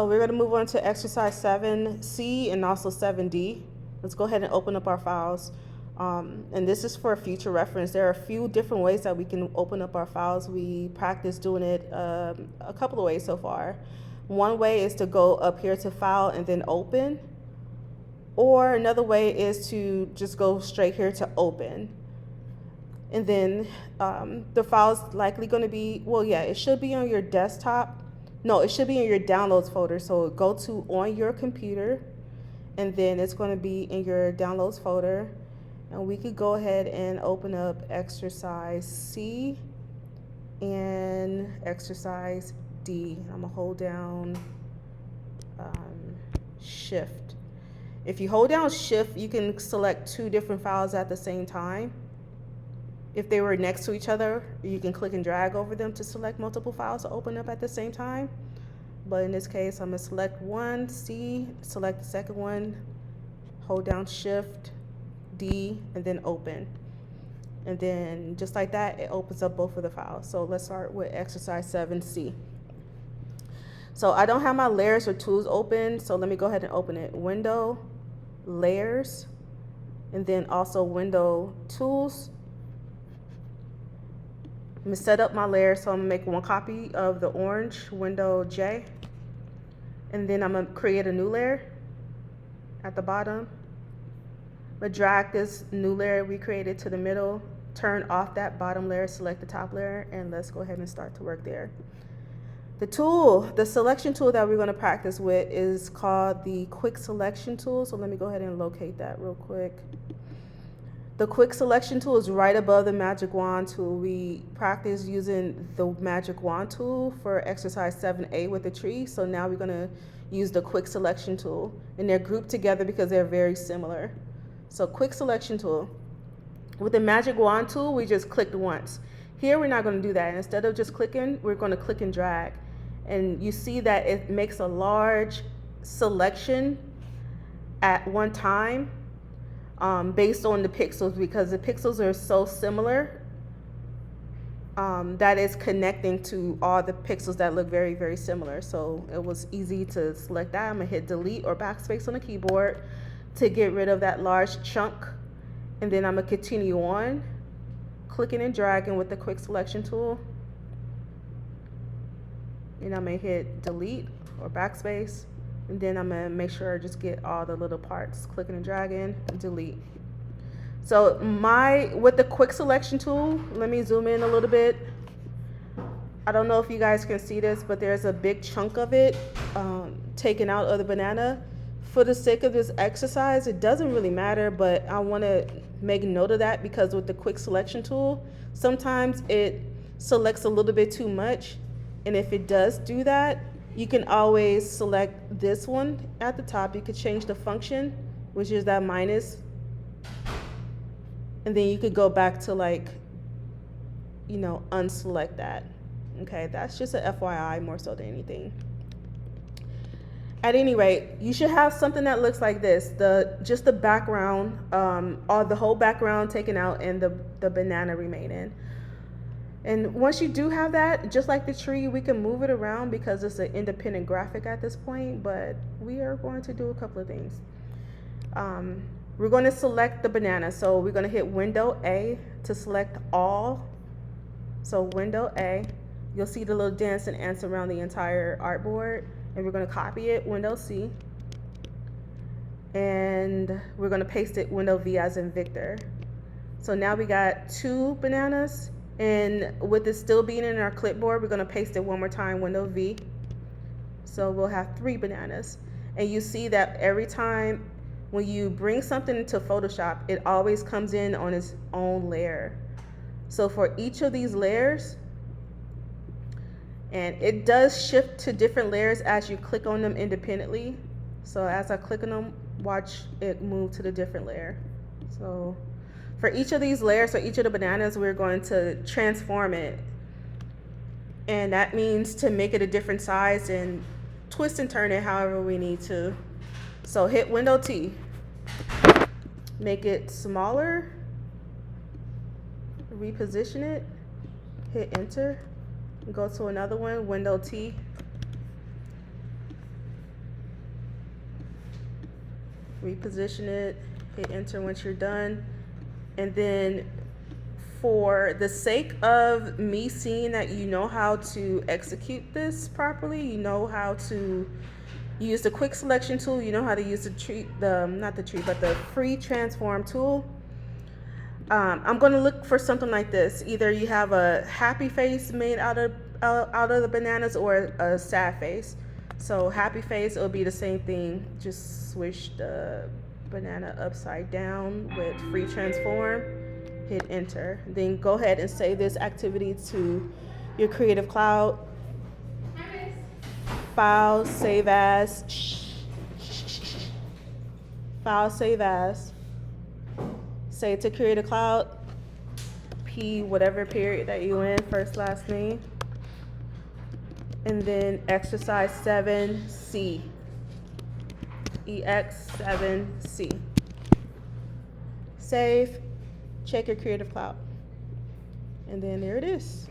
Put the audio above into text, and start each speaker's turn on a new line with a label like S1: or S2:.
S1: So we're going to move on to exercise 7C and also 7D. Let's go ahead and open up our files. And this is for future reference. There are a few different ways that we can open up our files. We practice doing it a couple of ways so far. One way is to go up here to File and then Open. Or another way is to just go straight here to Open. And then the file's likely going to be, well, yeah, it should be on your desktop. No, it should be in your downloads folder. So go to on your computer, and then it's going to be in your downloads folder. And we could go ahead and open up exercise C and exercise D. I'm going to hold down Shift. If you hold down Shift, you can select two different files at the same time. If they were next to each other, you can click and drag over them to select multiple files to open up at the same time. But in this case, I'm going to select one, C, select the second one, hold down Shift, D, and then Open. And then just like that, it opens up both of the files. So let's start with exercise 7C. So I don't have my layers or tools open, so let me go ahead and open it. Window, Layers, and then also Window, Tools. I'm going to set up my layer, so I'm going to make one copy of the orange, Window J, and then I'm going to create a new layer at the bottom. I'm going to drag this new layer we created to the middle, turn off that bottom layer, select the top layer, and let's go ahead and start to work there. The selection tool that we're going to practice with is called the Quick Selection tool, so let me go ahead and locate that real quick. The Quick Selection tool is right above the Magic Wand tool. We practice using the Magic Wand tool for exercise 7A with the tree. So now we're going to use the Quick Selection tool. And they're grouped together because they're very similar. So Quick Selection tool. With the Magic Wand tool, we just clicked once. Here we're not going to do that. Instead of just clicking, we're going to click and drag. And you see that it makes a large selection at one time. Based on the pixels, because the pixels are so similar that it's connecting to all the pixels that look very, very similar. So it was easy to select that. I'm going to hit delete or backspace on the keyboard to get rid of that large chunk. And then I'm going to continue on, clicking and dragging with the Quick Selection tool. And I'm going to hit delete or backspace. And then I'm going to make sure I just get all the little parts, clicking and dragging, and delete. So with the Quick Selection tool, let me zoom in a little bit. I don't know if you guys can see this, but there's a big chunk of it taken out of the banana. For the sake of this exercise, it doesn't really matter, but I want to make note of that because with the Quick Selection tool, sometimes it selects a little bit too much. And if it does do that, you can always select this one at the top. You could change the function, which is that minus. And then you could go back to unselect that. Okay, that's just a FYI more so than anything. At any rate, you should have something that looks like this. Just the background, or the whole background taken out and the banana remaining. And once you do have that, just like the tree, we can move it around because it's an independent graphic at this point, but we are going to do a couple of things. We're going to select the banana. So we're going to hit Window A to select all. So Window A, you'll see the little dancing ants around the entire artboard, and we're going to copy it, Window C. And we're going to paste it, Window V as in Victor. So now we got two bananas. And with it still being in our clipboard, we're going to paste it one more time, Window V. So we'll have 3 bananas. And you see that every time when you bring something into Photoshop, it always comes in on its own layer. So for each of these layers, and it does shift to different layers as you click on them independently. So as I click on them, watch it move to the different layer. So for each of these layers, or each of the bananas, we're going to transform it. And that means to make it a different size and twist and turn it however we need to. So hit Window T. Make it smaller. Reposition it. Hit Enter. Go to another one, Window T. reposition it, hit enter once you're done. And then for the sake of me seeing that you know how to execute this properly, you know how to use the quick selection tool, you know how to use the free transform tool. I'm going to look for something like this. Either you have a happy face made out of the bananas or a sad face. So happy face, it'll be the same thing. Just switch the banana upside down with free transform, hit enter. Then go ahead and save this activity to your Creative Cloud. File, save as. File, save as. Save to Creative Cloud. P, whatever period that you in, first, last name. And then exercise 7C. EX7C. Save, check your Creative Cloud. And then there it is.